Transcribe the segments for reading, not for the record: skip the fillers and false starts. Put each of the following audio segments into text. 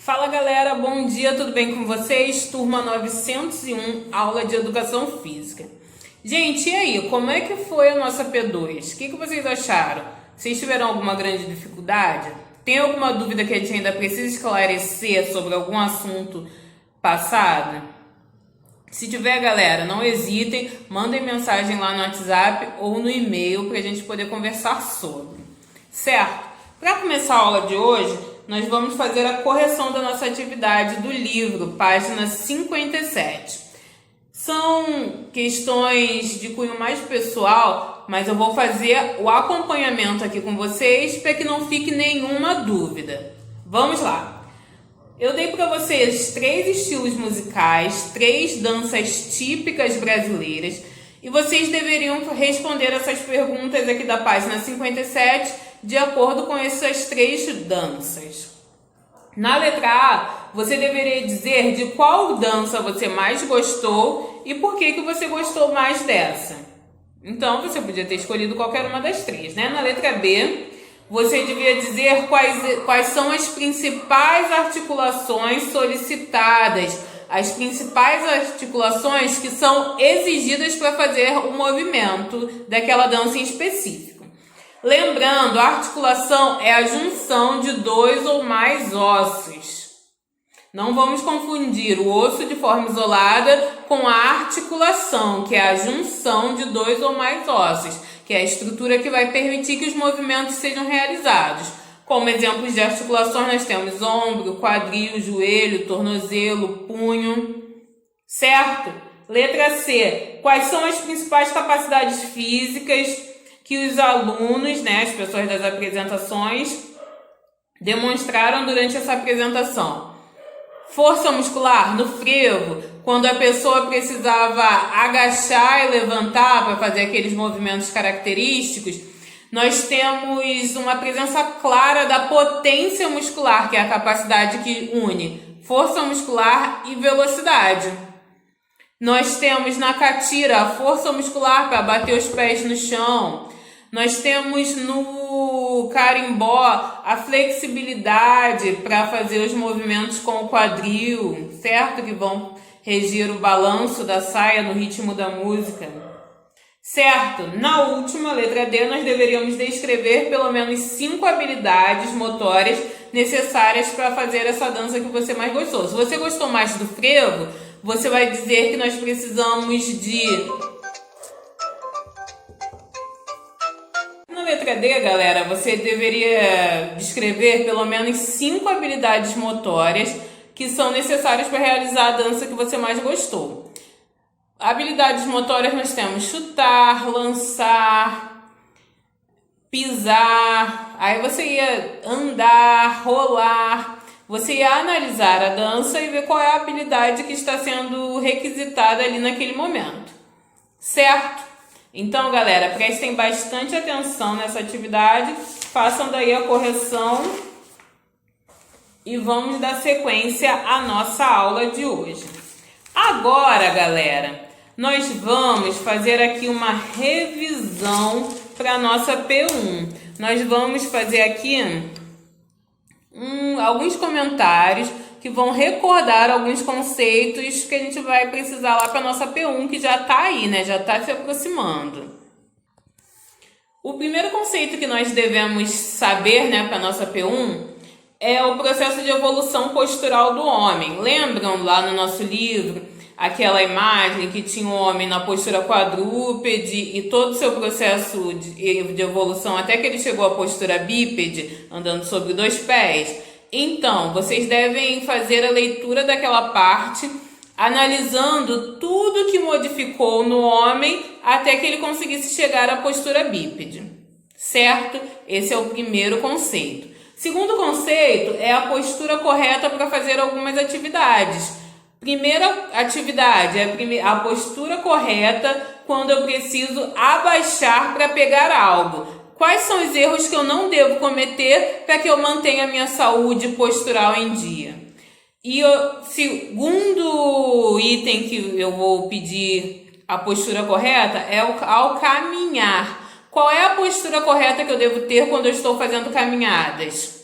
Fala galera, bom dia, tudo bem com vocês? Turma 901, aula de Educação Física. Gente, e aí, como é que foi a nossa P2? O que vocês acharam? Vocês tiveram alguma grande dificuldade? Tem alguma dúvida que a gente ainda precisa esclarecer sobre algum assunto passado? Se tiver, galera, não hesitem, mandem mensagem lá no WhatsApp ou no e-mail para a gente poder conversar sobre, certo? Para começar a aula de hoje, nós vamos fazer a correção da nossa atividade do livro, página 57. São questões de cunho mais pessoal, mas eu vou fazer o acompanhamento aqui com vocês para que não fique nenhuma dúvida. Vamos lá! Eu dei para vocês 3 estilos musicais, 3 danças típicas brasileiras e vocês deveriam responder essas perguntas aqui da página 57 de acordo com essas 3 danças. Na letra A, você deveria dizer de qual dança você mais gostou e por que você gostou mais dessa. Então, você podia ter escolhido qualquer uma das 3, né? Na letra B, você devia dizer quais são as principais articulações solicitadas, as principais articulações que são exigidas para fazer o movimento daquela dança em específico. Lembrando, a articulação é a junção de 2 ou mais ossos. Não vamos confundir o osso de forma isolada com a articulação, que é a junção de 2 ou mais ossos, que é a estrutura que vai permitir que os movimentos sejam realizados. Como exemplos de articulações, nós temos ombro, quadril, joelho, tornozelo, punho, certo? Letra C. Quais são as principais capacidades físicas que os alunos, as pessoas das apresentações, demonstraram durante essa apresentação? Força muscular no frevo, quando a pessoa precisava agachar e levantar para fazer aqueles movimentos característicos, nós temos uma presença clara da potência muscular, que é a capacidade que une força muscular e velocidade. Nós temos na catira a força muscular para bater os pés no chão. Nós temos no carimbó a flexibilidade para fazer os movimentos com o quadril, certo? Que vão regir o balanço da saia no ritmo da música, certo? Na última, letra D, nós deveríamos descrever pelo menos 5 habilidades motoras necessárias para fazer essa dança que você mais gostou. Se você gostou mais do frevo, você vai dizer que nós precisamos de... Letra D, galera, você deveria descrever pelo menos 5 habilidades motoras que são necessárias para realizar a dança que você mais gostou. Habilidades motoras nós temos chutar, lançar, pisar, aí você ia andar, rolar, você ia analisar a dança e ver qual é a habilidade que está sendo requisitada ali naquele momento, certo? Então, galera, prestem bastante atenção nessa atividade, façam daí a correção e vamos dar sequência à nossa aula de hoje. Agora, galera, nós vamos fazer aqui uma revisão para a nossa P1. Nós vamos fazer aqui alguns comentários que vão recordar alguns conceitos que a gente vai precisar lá para a nossa P1, que já está aí, já está se aproximando. O primeiro conceito que nós devemos saber, para a nossa P1, é o processo de evolução postural do homem. Lembram lá no nosso livro aquela imagem que tinha o homem na postura quadrúpede e todo o seu processo de evolução até que ele chegou à postura bípede, andando sobre 2 pés? Então, vocês devem fazer a leitura daquela parte, analisando tudo que modificou no homem até que ele conseguisse chegar à postura bípede, certo? Esse é o primeiro conceito. Segundo conceito é a postura correta para fazer algumas atividades. Primeira atividade é a postura correta quando eu preciso abaixar para pegar algo. Quais são os erros que eu não devo cometer para que eu mantenha a minha saúde postural em dia? E o segundo item que eu vou pedir a postura correta é ao caminhar. Qual é a postura correta que eu devo ter quando eu estou fazendo caminhadas?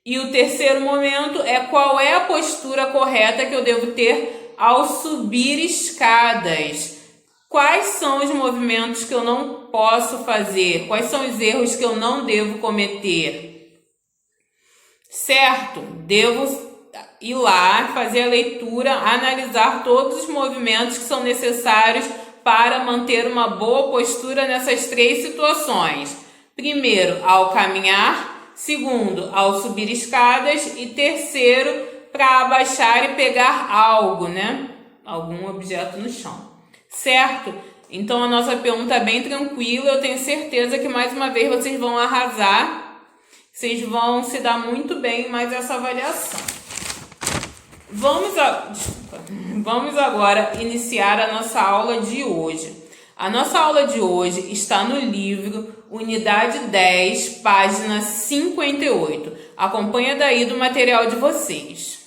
E o terceiro momento é qual é a postura correta que eu devo ter ao subir escadas. Quais são os movimentos que eu não posso fazer? Quais são os erros que eu não devo cometer? Certo? Devo ir lá, fazer a leitura, analisar todos os movimentos que são necessários para manter uma boa postura nessas três situações. Primeiro, ao caminhar. Segundo, ao subir escadas. E terceiro, para abaixar e pegar algo, né? Algum objeto no chão. Certo? Então a nossa pergunta é bem tranquila. Eu tenho certeza que mais uma vez vocês vão arrasar. Vocês vão se dar muito bem em mais essa avaliação. Vamos agora iniciar a nossa aula de hoje. A nossa aula de hoje está no livro Unidade 10, página 58. Acompanha daí do material de vocês.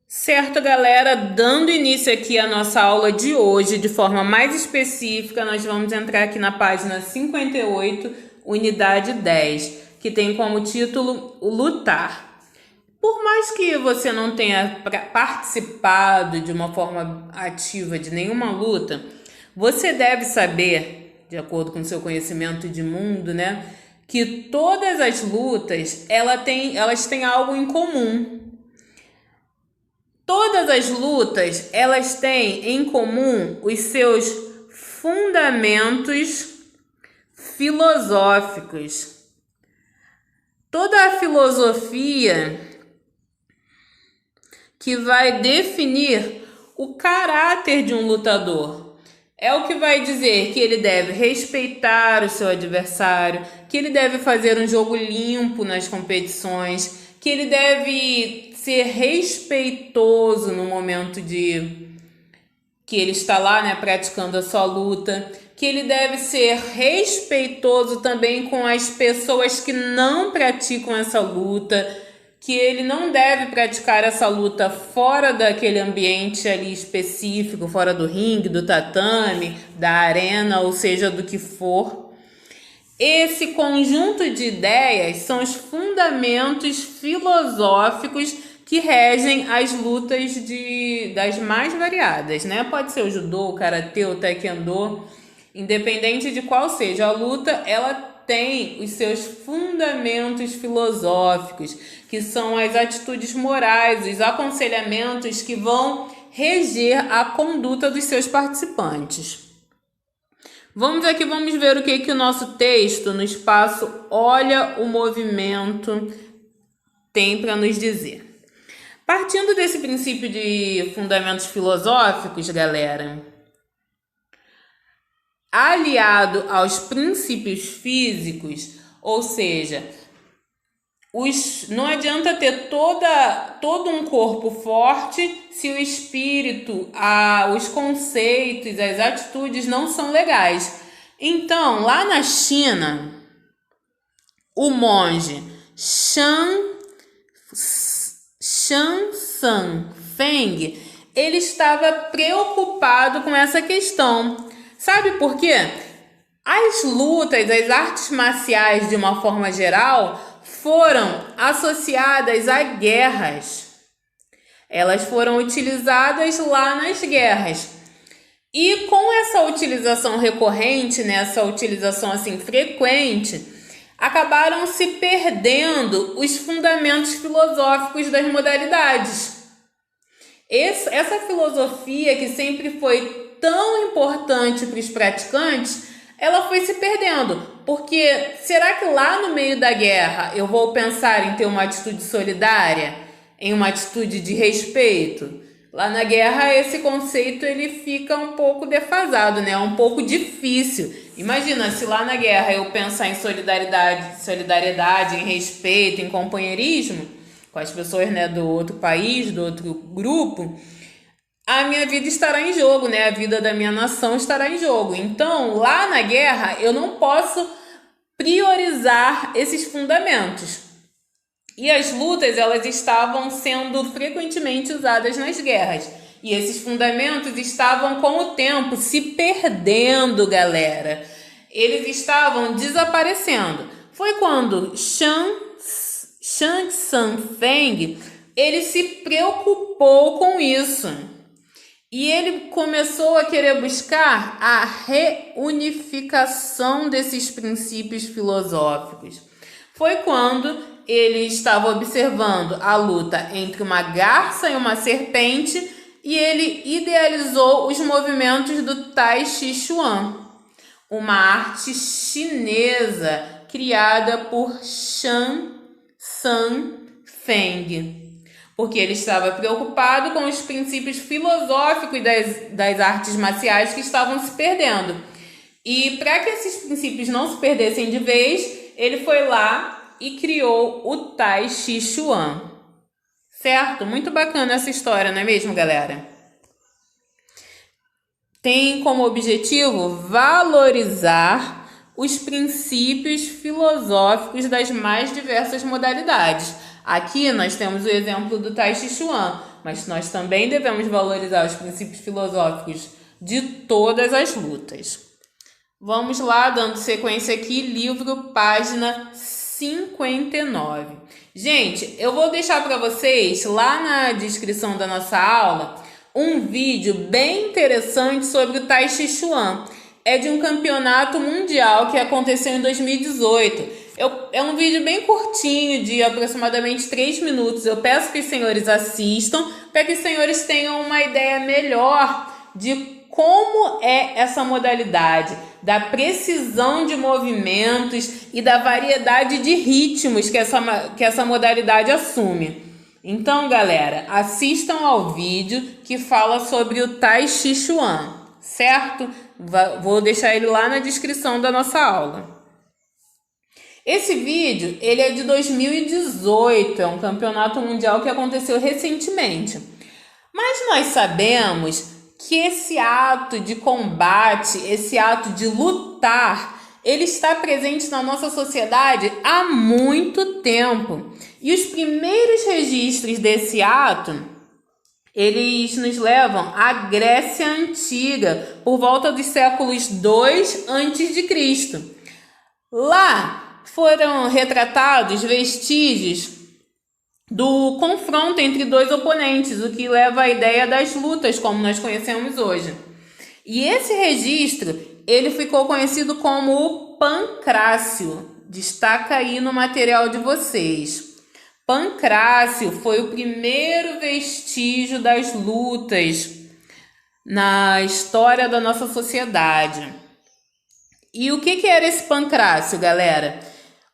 Certo, galera? Dando início aqui à nossa aula de hoje, de forma mais específica, nós vamos entrar aqui na página 58, Unidade 10, que tem como título Lutar. Por mais que você não tenha participado de uma forma ativa de nenhuma luta, você deve saber, de acordo com o seu conhecimento de mundo, né, que todas as lutas elas têm algo em comum. Todas as lutas elas têm em comum os seus fundamentos filosóficos. Toda a filosofia que vai definir o caráter de um lutador. É o que vai dizer que ele deve respeitar o seu adversário, que ele deve fazer um jogo limpo nas competições, que ele deve ser respeitoso no momento que ele está lá, né, praticando a sua luta, que ele deve ser respeitoso também com as pessoas que não praticam essa luta, que ele não deve praticar essa luta fora daquele ambiente ali específico, fora do ringue, do tatame, da arena, ou seja, do que for. Esse conjunto de ideias são os fundamentos filosóficos que regem as lutas das mais variadas, né? Pode ser o judô, o karatê, o taekwondo, independente de qual seja a luta, ela tem os seus fundamentos filosóficos, que são as atitudes morais, os aconselhamentos que vão reger a conduta dos seus participantes. Vamos ver o que o nosso texto, no espaço Olha o Movimento, tem para nos dizer. Partindo desse princípio de fundamentos filosóficos, galera, aliado aos princípios físicos, ou seja, não adianta ter todo um corpo forte se o espírito, os conceitos, as atitudes não são legais. Então, lá na China, o monge Shan San Feng, ele estava preocupado com essa questão. Sabe por quê? As lutas, as artes marciais, de uma forma geral, foram associadas a guerras. Elas foram utilizadas lá nas guerras. E com essa utilização recorrente, né, essa utilização assim frequente, acabaram se perdendo os fundamentos filosóficos das modalidades. Essa filosofia que sempre foi tão importante para os praticantes, ela foi se perdendo. Porque será que lá no meio da guerra eu vou pensar em ter uma atitude solidária, em uma atitude de respeito? Lá na guerra esse conceito ele fica um pouco defasado, né? Um pouco difícil. Imagina se lá na guerra eu pensar em solidariedade, em respeito, em companheirismo com as pessoas, né, do outro país, do outro grupo, a minha vida estará em jogo, né? A vida da minha nação estará em jogo. Então, lá na guerra, eu não posso priorizar esses fundamentos. E as lutas, elas estavam sendo frequentemente usadas nas guerras. E esses fundamentos estavam, com o tempo, se perdendo, galera. Eles estavam desaparecendo. Foi quando Shang Tsung Feng ele se preocupou com isso. E ele começou a querer buscar a reunificação desses princípios filosóficos. Foi quando ele estava observando a luta entre uma garça e uma serpente e ele idealizou os movimentos do Tai Chi Chuan, uma arte chinesa criada por Shang Tsung Feng, porque ele estava preocupado com os princípios filosóficos das artes marciais que estavam se perdendo. E para que esses princípios não se perdessem de vez, ele foi lá e criou o Tai Chi Chuan. Certo? Muito bacana essa história, não é mesmo, galera? Tem como objetivo valorizar os princípios filosóficos das mais diversas modalidades. Aqui nós temos o exemplo do Tai Chi Chuan, mas nós também devemos valorizar os princípios filosóficos de todas as lutas. Vamos lá, dando sequência aqui, livro, página 59. Gente, eu vou deixar para vocês lá na descrição da nossa aula um vídeo bem interessante sobre o Tai Chi Chuan. É de um campeonato mundial que aconteceu em 2018. É um vídeo bem curtinho, de aproximadamente 3 minutos. Eu peço que os senhores assistam, para que os senhores tenham uma ideia melhor de como é essa modalidade, da precisão de movimentos e da variedade de ritmos que essa modalidade assume. Então, galera, assistam ao vídeo que fala sobre o Tai Chi Chuan, certo? Vou deixar ele lá na descrição da nossa aula. Esse vídeo, ele é de 2018, é um campeonato mundial que aconteceu recentemente. Mas nós sabemos que esse ato de combate, esse ato de lutar, ele está presente na nossa sociedade há muito tempo. E os primeiros registros desse ato, eles nos levam à Grécia Antiga, por volta dos séculos 2 a.C. Lá foram retratados vestígios do confronto entre dois oponentes, o que leva à ideia das lutas, como nós conhecemos hoje. E esse registro, ele ficou conhecido como o Pancrácio. Destaca aí no material de vocês. Pancrácio foi o primeiro vestígio das lutas na história da nossa sociedade. E o que era esse Pancrácio, galera?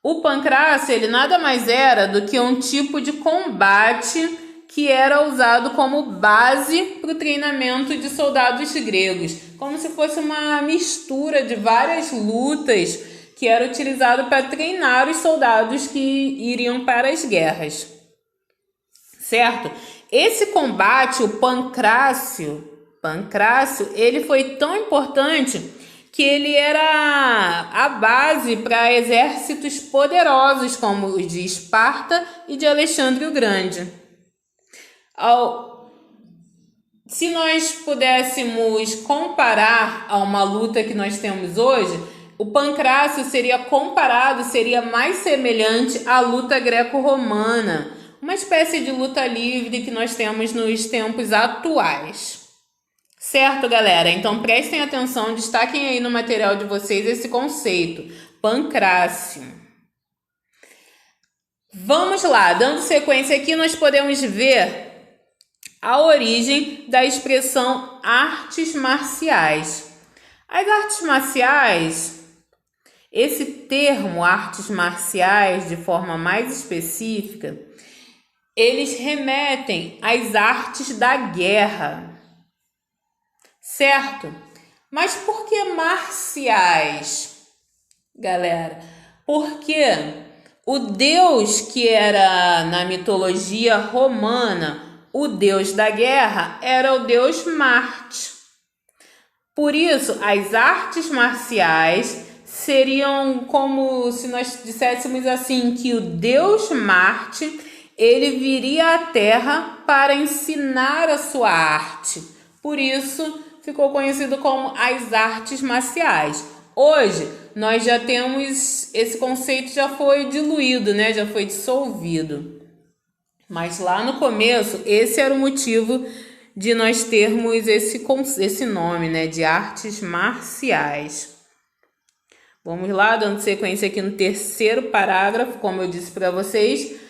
O Pancrácio, ele nada mais era do que um tipo de combate que era usado como base para o treinamento de soldados gregos, como se fosse uma mistura de várias lutas que era utilizado para treinar os soldados que iriam para as guerras. Certo? Esse combate, o Pancrácio, ele foi tão importante que ele era a base para exércitos poderosos como os de Esparta e de Alexandre o Grande. Se nós pudéssemos comparar a uma luta que nós temos hoje, o Pancrácio seria mais semelhante à luta greco-romana, uma espécie de luta livre que nós temos nos tempos atuais. Certo, galera? Então prestem atenção, destaquem aí no material de vocês esse conceito, Pancrácio. Vamos lá, dando sequência aqui, nós podemos ver a origem da expressão artes marciais. As artes marciais, esse termo artes marciais, de forma mais específica, eles remetem às artes da guerra. Certo? Mas por que marciais, galera? Porque o deus que era na mitologia romana, o deus da guerra, era o deus Marte. Por isso, as artes marciais seriam como se nós disséssemos assim, que o deus Marte, ele viria à Terra para ensinar a sua arte. Por isso, ficou conhecido como as artes marciais. Hoje, nós já temos, esse conceito já foi diluído, né? Já foi dissolvido. Mas lá no começo, esse era o motivo de nós termos esse nome, né? De artes marciais. Vamos lá, dando sequência aqui no terceiro parágrafo, como eu disse para vocês.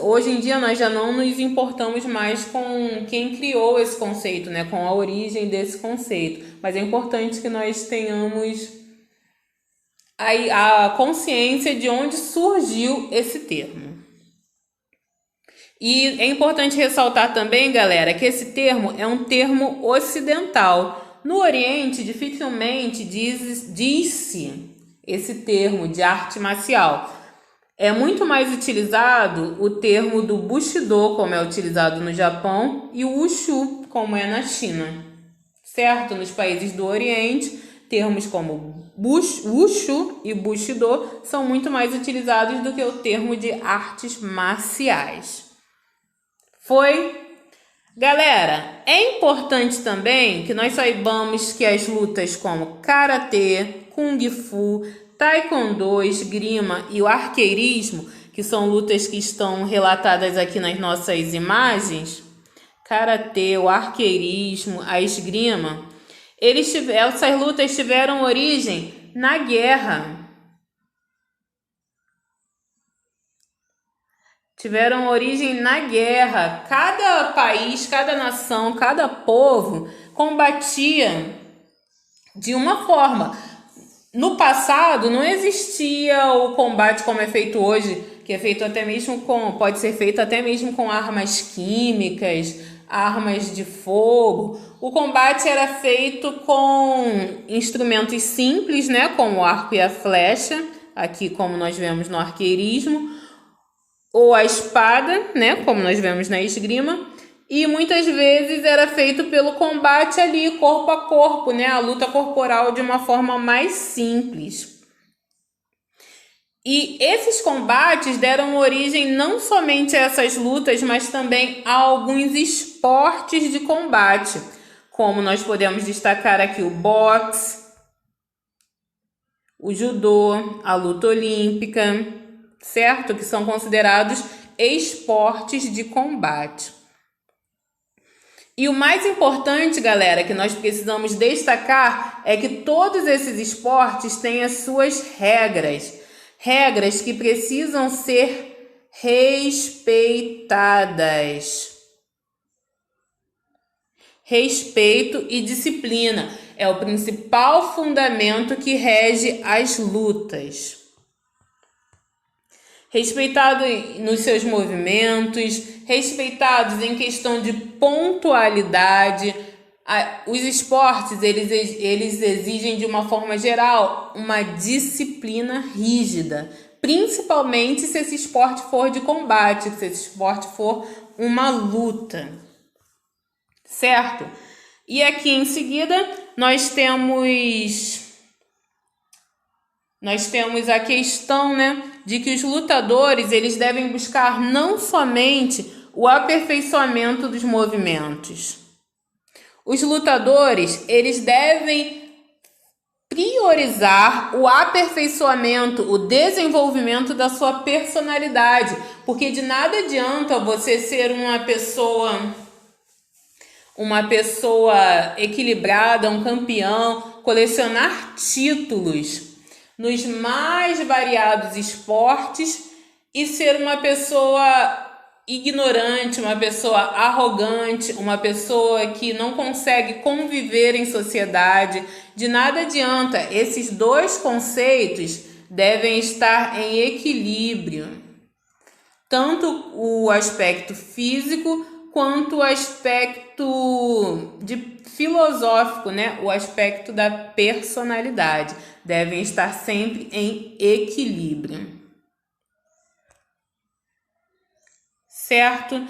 Hoje em dia nós já não nos importamos mais com quem criou esse conceito, né? Com a origem desse conceito. Mas é importante que nós tenhamos a consciência de onde surgiu esse termo. E é importante ressaltar também, galera, que esse termo é um termo ocidental. No Oriente, dificilmente diz-se esse termo de arte marcial. É muito mais utilizado o termo do Bushido, como é utilizado no Japão, e o Wushu, como é na China. Certo? Nos países do Oriente, termos como Wushu e Bushido são muito mais utilizados do que o termo de artes marciais. Foi? Galera, é importante também que nós saibamos que as lutas como Karatê, Kung Fu, Taekwondo, esgrima e o arqueirismo, que são lutas que estão relatadas aqui nas nossas imagens, Karatê, o arqueirismo, a esgrima, essas lutas tiveram origem na guerra. Tiveram origem na guerra. Cada país, cada nação, cada povo combatia de uma forma. No passado não existia o combate como é feito hoje, que é feito até mesmo pode ser feito até mesmo com armas químicas, armas de fogo. O combate era feito com instrumentos simples, né, como o arco e a flecha, aqui como nós vemos no arqueirismo, ou a espada, né, como nós vemos na esgrima, e muitas vezes era feito pelo combate ali, corpo a corpo, né, a luta corporal de uma forma mais simples. E esses combates deram origem não somente a essas lutas, mas também a alguns esportes de combate, como nós podemos destacar aqui o boxe, o judô, a luta olímpica, certo? Que são considerados esportes de combate. E o mais importante, galera, que nós precisamos destacar é que todos esses esportes têm as suas regras. Regras que precisam ser respeitadas. Respeito e disciplina é o principal fundamento que rege as lutas. Respeitado nos seus movimentos, respeitados em questão de pontualidade. Os esportes, eles exigem de uma forma geral uma disciplina rígida, principalmente se esse esporte for de combate, se esse esporte for uma luta, certo? E aqui em seguida nós temos a questão, né, de que os lutadores eles devem buscar não somente o aperfeiçoamento dos movimentos. Os lutadores eles devem priorizar o aperfeiçoamento, o desenvolvimento da sua personalidade, porque de nada adianta você ser uma pessoa equilibrada, um campeão, colecionar títulos nos mais variados esportes e ser uma pessoa ignorante, uma pessoa arrogante, uma pessoa que não consegue conviver em sociedade. De nada adianta. Esses dois conceitos devem estar em equilíbrio. Tanto o aspecto físico quanto o aspecto filosófico, né? O aspecto da personalidade devem estar sempre em equilíbrio. Certo?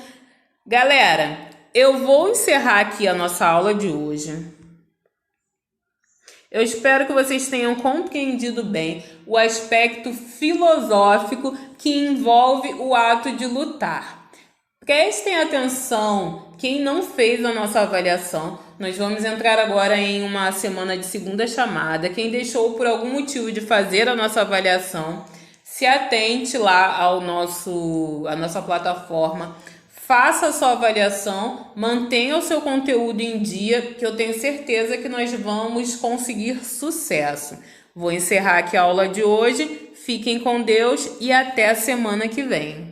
Galera, eu vou encerrar aqui a nossa aula de hoje. Eu espero que vocês tenham compreendido bem o aspecto filosófico que envolve o ato de lutar. Prestem atenção, quem não fez a nossa avaliação, Nós vamos entrar agora em uma semana de segunda chamada. Quem deixou por algum motivo de fazer a nossa avaliação, se atente lá à nossa plataforma, faça a sua avaliação, mantenha o seu conteúdo em dia, que eu tenho certeza que nós vamos conseguir sucesso. Vou encerrar aqui a aula de hoje. Fiquem com Deus e até a semana que vem.